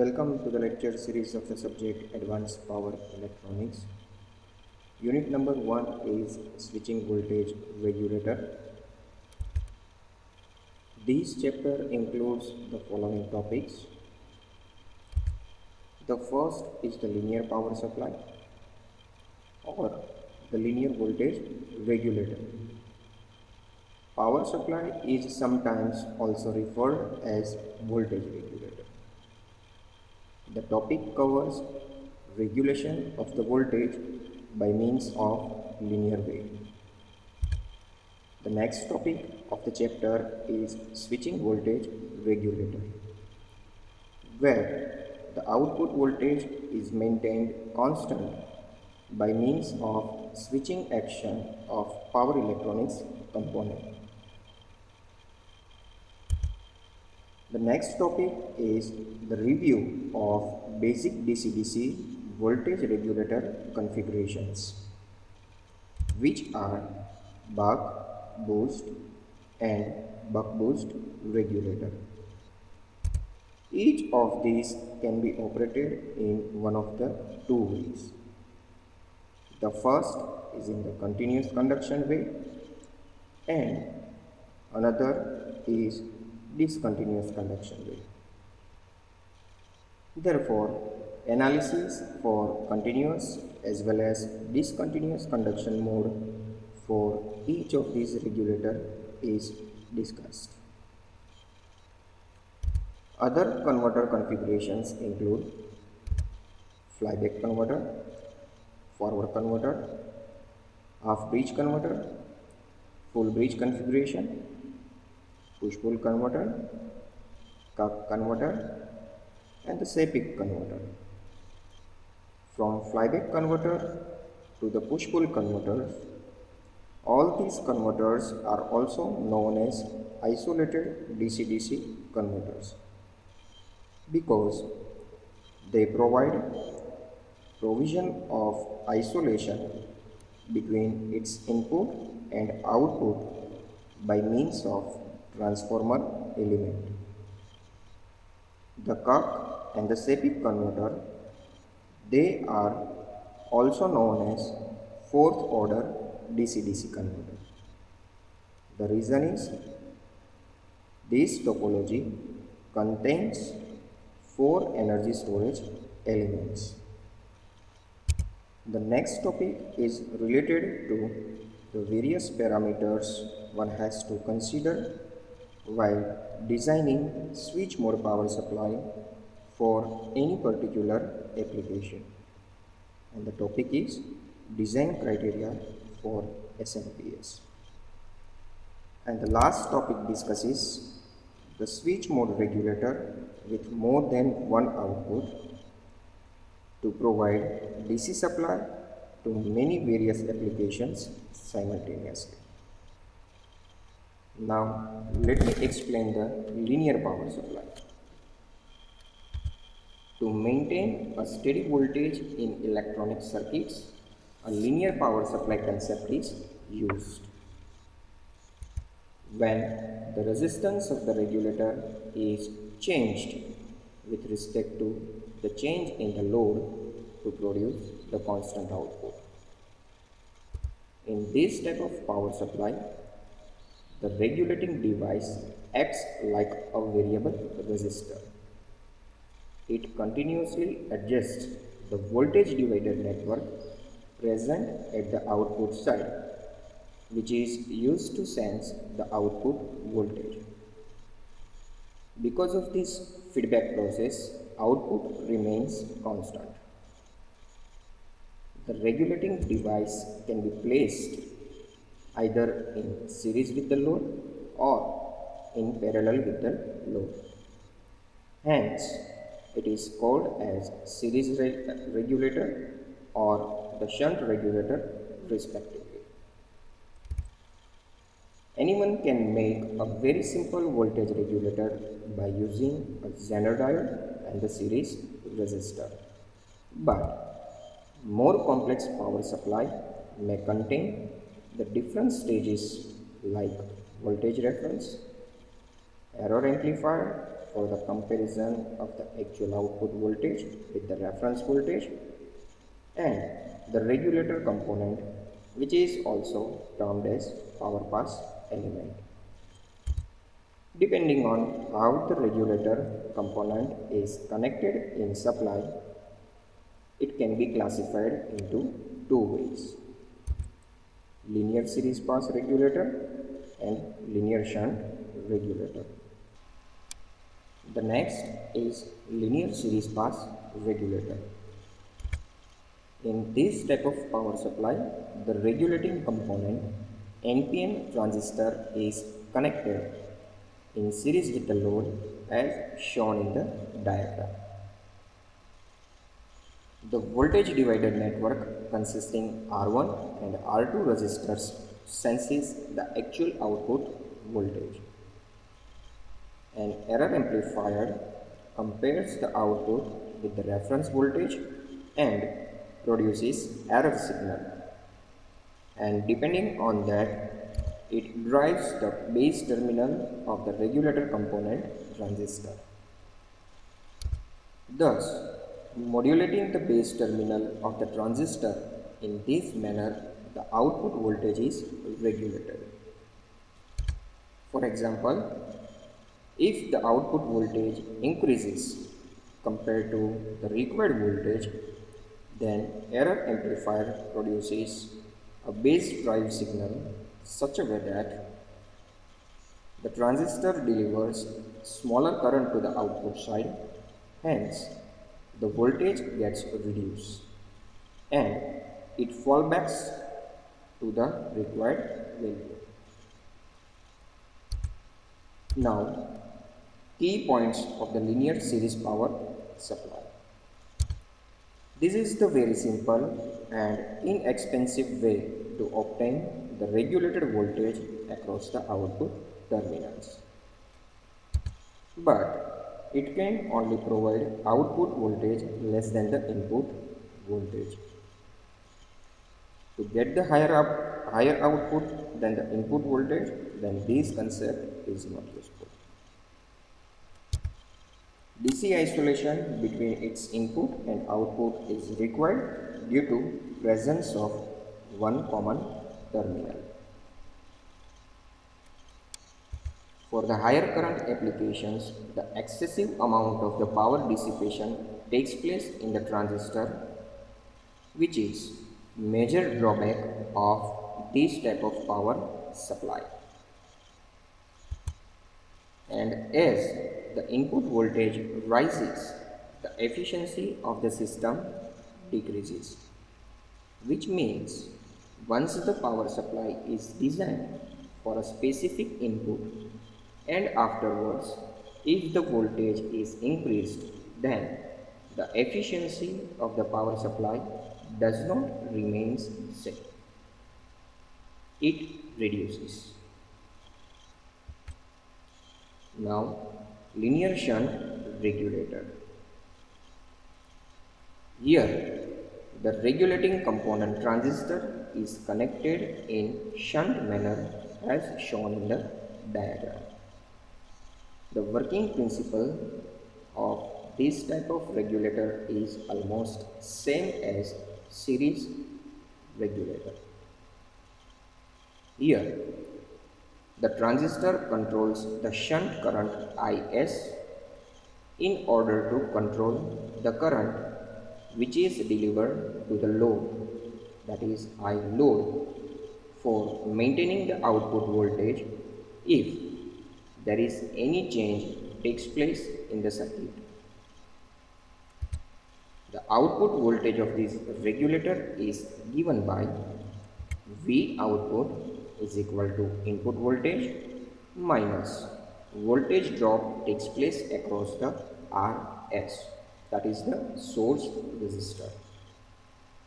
Welcome to the lecture series of the subject Advanced Power Electronics. Unit number 1 is Switching Voltage Regulator. This chapter includes the following topics. The first is the linear power supply or the linear voltage regulator. Power supply is sometimes also referred as voltage regulator. The topic covers regulation of the voltage by means of linear way. The next topic of the chapter is switching voltage regulator, where the output voltage is maintained constant by means of switching action of power electronics component. The next topic is the review of basic DC-DC voltage regulator configurations, which are buck, boost and buck boost regulator. Each of these can be operated in one of the two ways. The first is in the continuous conduction way and another is discontinuous conduction way. Therefore, analysis for continuous as well as discontinuous conduction mode for each of these regulator is discussed. Other converter configurations include flyback converter, forward converter, half bridge converter, full bridge configuration, push-pull converter, cup converter and the SAPIC converter. From flyback converter to the push-pull converters, all these converters are also known as isolated DC-DC converters because they provide provision of isolation between its input and output by means of transformer element. The CUC and the SAPIC converter, they are also known as fourth order DC-DC converter. The reason is this topology contains 4 energy storage elements. The next topic is related to the various parameters one has to consider while designing switch mode power supply for any particular application. And the topic is design criteria for SMPS. And the last topic discusses the switch mode regulator with more than one output to provide DC supply to many various applications simultaneously. Now, let me explain the linear power supply. To maintain a steady voltage in electronic circuits, a linear power supply concept is used. When the resistance of the regulator is changed with respect to the change in the load to produce the constant output. In this type of power supply, the regulating device acts like a variable resistor. It continuously adjusts the voltage divider network present at the output side, which is used to sense the output voltage. Because of this feedback process, output remains constant. The regulating device can be placed either in series with the load or in parallel with the load. Hence, it is called as series regulator or the shunt regulator respectively. Anyone can make a very simple voltage regulator by using a Zener diode and the series resistor. But more complex power supply may contain the different stages like voltage reference, error amplifier for the comparison of the actual output voltage with the reference voltage, and the regulator component, which is also termed as power pass element. Depending on how the regulator component is connected in supply, it can be classified into two ways: linear series pass regulator and linear shunt regulator. The next is linear series pass regulator. In this type of power supply, the regulating component NPN transistor is connected in series with the load as shown in the diagram. The voltage divider network consisting R1 and R2 resistors senses the actual output voltage. An error amplifier compares the output with the reference voltage and produces error signal, and depending on that, it drives the base terminal of the regulator component transistor. Thus, modulating the base terminal of the transistor in this manner, the output voltage is regulated. For example, if the output voltage increases compared to the required voltage, then error amplifier produces a base drive signal such a way that the transistor delivers smaller current to the output side, hence the voltage gets reduced and it fallbacks to the required value. Now, key points of the linear series power supply. This is the very simple and inexpensive way to obtain the regulated voltage across the output terminals. But it can only provide output voltage less than the input voltage. To get the higher output than the input voltage, then this concept is not useful. DC isolation between its input and output is required due to presence of one common terminal. For the higher current applications, the excessive amount of the power dissipation takes place in the transistor, which is major drawback of this type of power supply. And as the input voltage rises, the efficiency of the system decreases, which means once the power supply is designed for a specific input and afterwards if the voltage is increased, then the efficiency of the power supply does not remain same. It reduces. Now, linear shunt regulator. Here, the regulating component transistor is connected in shunt manner as shown in the diagram. The working principle of this type of regulator is almost same as series regulator. Here, the transistor controls the shunt current Is in order to control the current which is delivered to the load, that is I load, for maintaining the output voltage if there is any change takes place in the circuit. The output voltage of this regulator is given by V output is equal to input voltage minus voltage drop takes place across the Rs, that is the source resistor,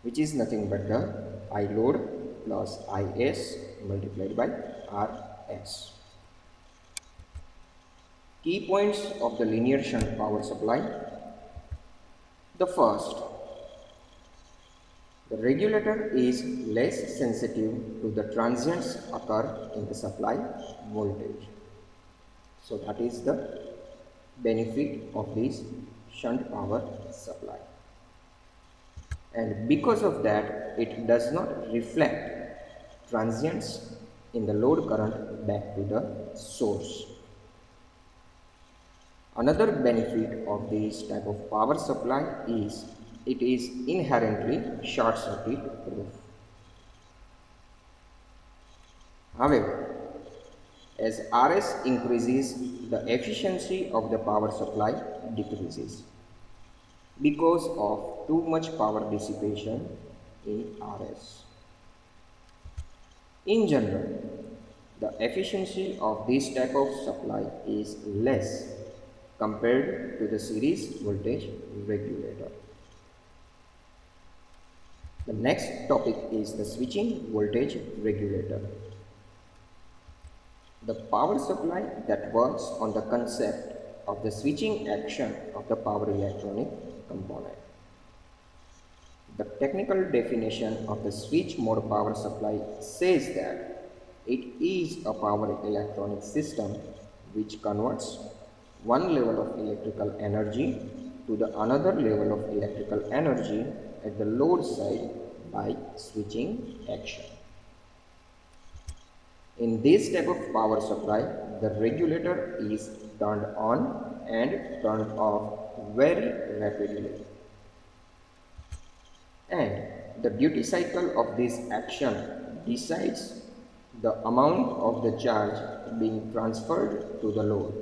which is nothing but the I load plus Is multiplied by Rs. Key points of the linear shunt power supply. The first, the regulator is less sensitive to the transients occur in the supply voltage. So that is the benefit of this shunt power supply. And because of that, it does not reflect transients in the load current back to the source. Another benefit of this type of power supply is it is inherently short circuit proof. However, as RS increases, the efficiency of the power supply decreases because of too much power dissipation in RS. In general, the efficiency of this type of supply is less compared to the series voltage regulator. The next topic is the switching voltage regulator. The power supply that works on the concept of the switching action of the power electronic component. The technical definition of the switch mode power supply says that it is a power electronic system which converts one level of electrical energy to the another level of electrical energy at the load side by switching action. In this type of power supply, the regulator is turned on and turned off very rapidly. And the duty cycle of this action decides the amount of the charge being transferred to the load.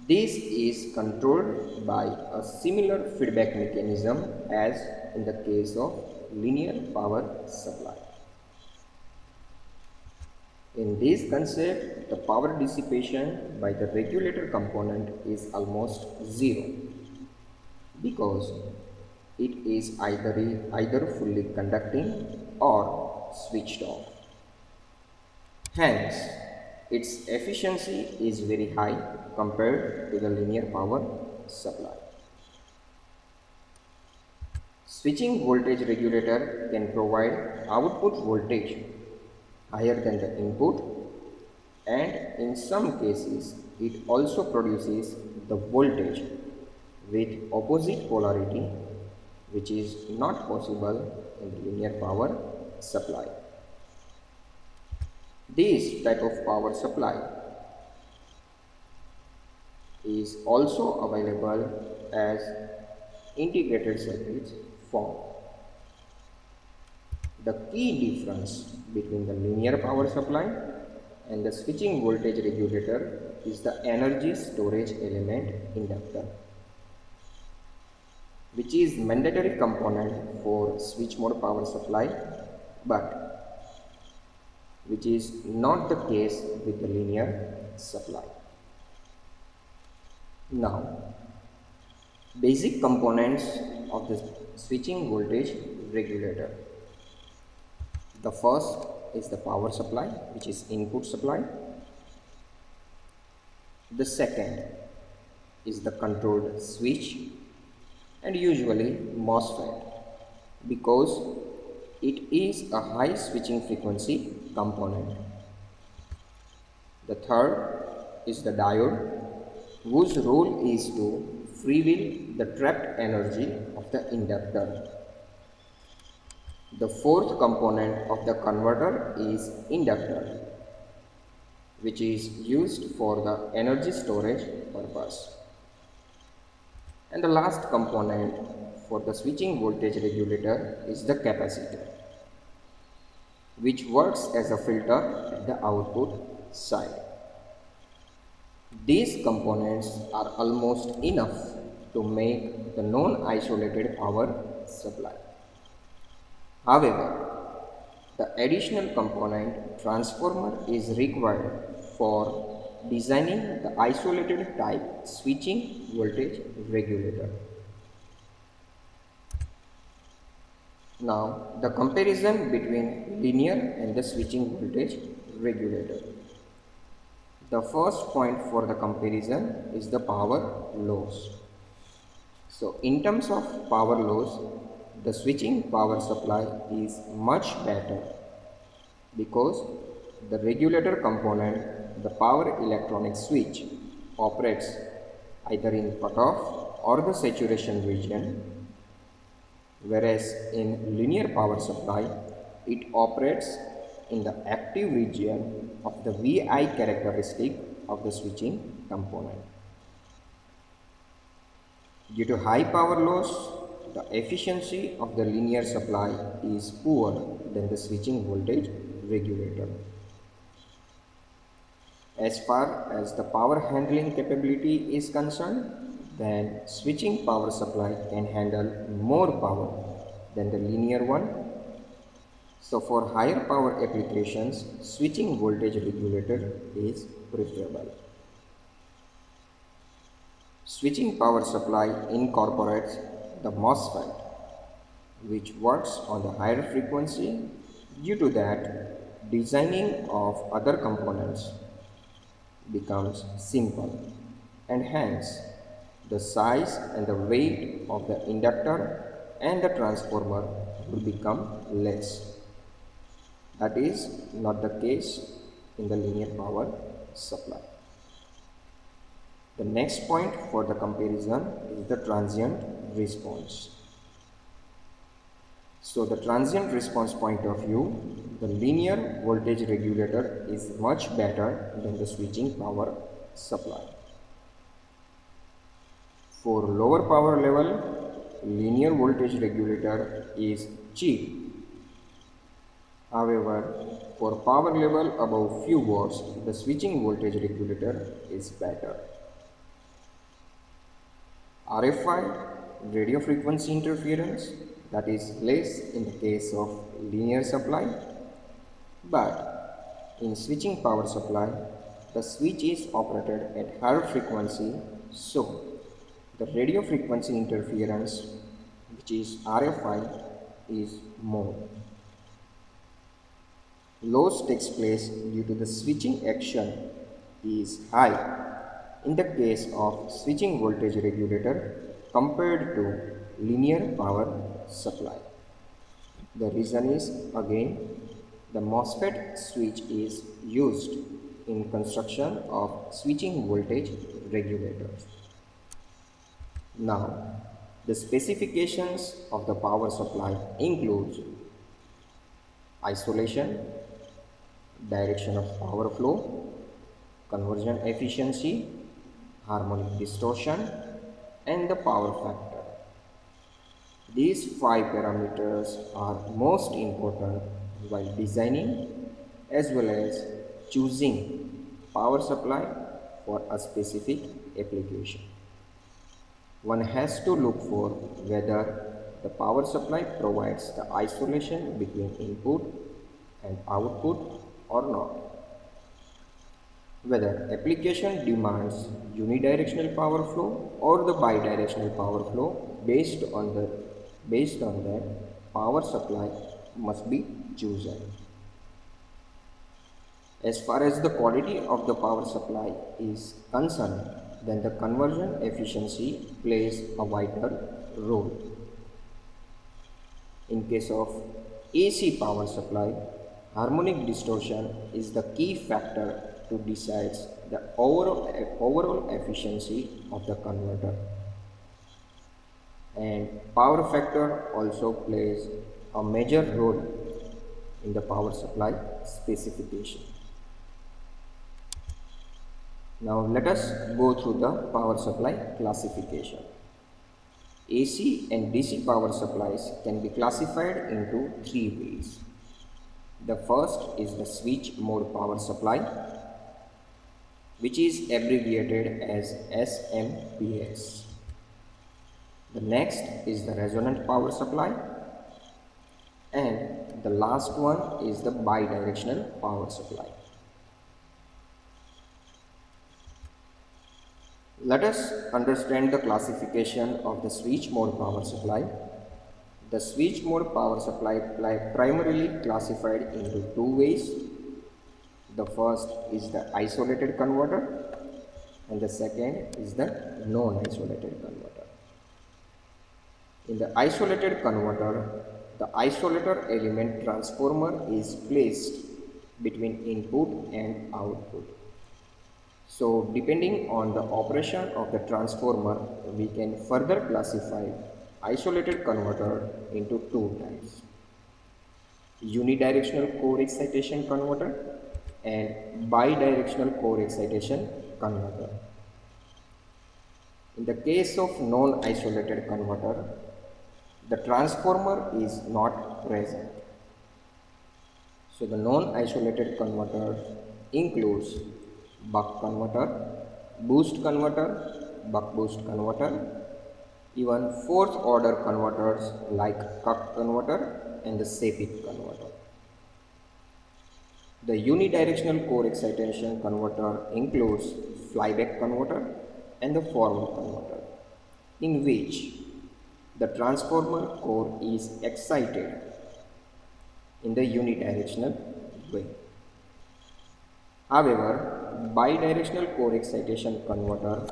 This is controlled by a similar feedback mechanism as in the case of linear power supply. In this concept, the power dissipation by the regulator component is almost zero because it is either fully conducting or switched off. Hence, its efficiency is very high compared to the linear power supply. Switching voltage regulator can provide output voltage higher than the input, and in some cases it also produces the voltage with opposite polarity, which is not possible in the linear power supply. This type of power supply is also available as integrated circuits form. The key difference between the linear power supply and the switching voltage regulator is the energy storage element inductor, which is mandatory component for switch mode power supply, but which is not the case with the linear supply. Now, basic components of the switching voltage regulator. The first is the power supply, which is input supply. The second is the controlled switch, and usually MOSFET, because it is a high switching frequency component. The third is the diode, whose role is to freewheel the trapped energy of the inductor. The fourth component of the converter is inductor, which is used for the energy storage purpose. And the last component for the switching voltage regulator is the capacitor, which works as a filter at the output side. These components are almost enough to make the non-isolated power supply. However, the additional component transformer is required for designing the isolated type switching voltage regulator. Now, the comparison between linear and the switching voltage regulator. The first point for the comparison is the power loss. So, in terms of power loss, the switching power supply is much better because the regulator component the power electronic switch operates either in cutoff or the saturation region, whereas in linear power supply, it operates in the active region of the VI characteristic of the switching component. Due to high power loss, the efficiency of the linear supply is poorer than the switching voltage regulator. As far as the power handling capability is concerned, then switching power supply can handle more power than the linear one. So for higher power applications, switching voltage regulator is preferable. Switching power supply incorporates the MOSFET, which works on the higher frequency. Due to that, designing of other components becomes simple, and hence the size and the weight of the inductor and the transformer will become less. That is not the case in the linear power supply. The next point for the comparison is the transient response. So the transient response point of view, the linear voltage regulator is much better than the switching power supply. For lower power level, linear voltage regulator is cheap. However, for power level above few watts, the switching voltage regulator is better. RFI, radio frequency interference, that is less in the case of linear supply, but in switching power supply, the switch is operated at higher frequency, so the radio frequency interference, which is RFI, is more. Loss takes place due to the switching action is high in the case of switching voltage regulator compared to linear power supply. The reason is again the MOSFET switch is used in construction of switching voltage regulators. Now, the specifications of the power supply includes isolation, direction of power flow, conversion efficiency, harmonic distortion, and the power factor. These 5 parameters are most important while designing as well as choosing power supply for a specific application. One has to look for whether the power supply provides the isolation between input and output or not, whether application demands unidirectional power flow or the bidirectional power flow. Based on that, power supply must be chosen. As far as the quality of the power supply is concerned, then the conversion efficiency plays a vital role. In case of AC power supply, harmonic distortion is the key factor to decide the overall efficiency of the converter. And power factor also plays a major role in the power supply specification. Now let us go through the power supply classification. AC and DC power supplies can be classified into 3 ways. The first is the switch mode power supply, which is abbreviated as SMPS. The next is the resonant power supply, and the last one is the bidirectional power supply. Let us understand the classification of the switch mode power supply. The switch mode power supply primarily classified into 2 ways. The first is the isolated converter and the second is the non-isolated converter. In the isolated converter, the isolator element transformer is placed between input and output. So depending on the operation of the transformer, we can further classify isolated converter into two types: unidirectional core excitation converter and bidirectional core excitation converter. In the case of non-isolated converter, the transformer is not present. So the non-isolated converter includes buck converter, boost converter, buck boost converter, even fourth order converters like Cuck converter and the Sepik converter. The unidirectional core excitation converter includes flyback converter and the forward converter, in which the transformer core is excited in the unidirectional way. However, bidirectional core excitation converter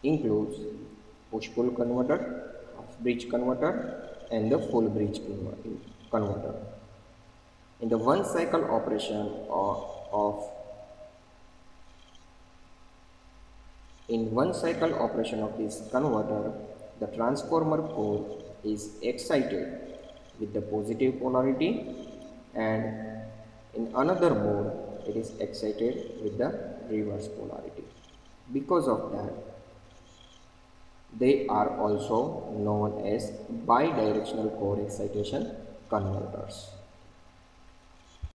includes push-pull converter, half-bridge converter, and the full-bridge converter. In the one cycle operation of this converter, the transformer core is excited with the positive polarity, and in another mode it is excited with the reverse polarity. Because of that, they are also known as bidirectional core excitation converters.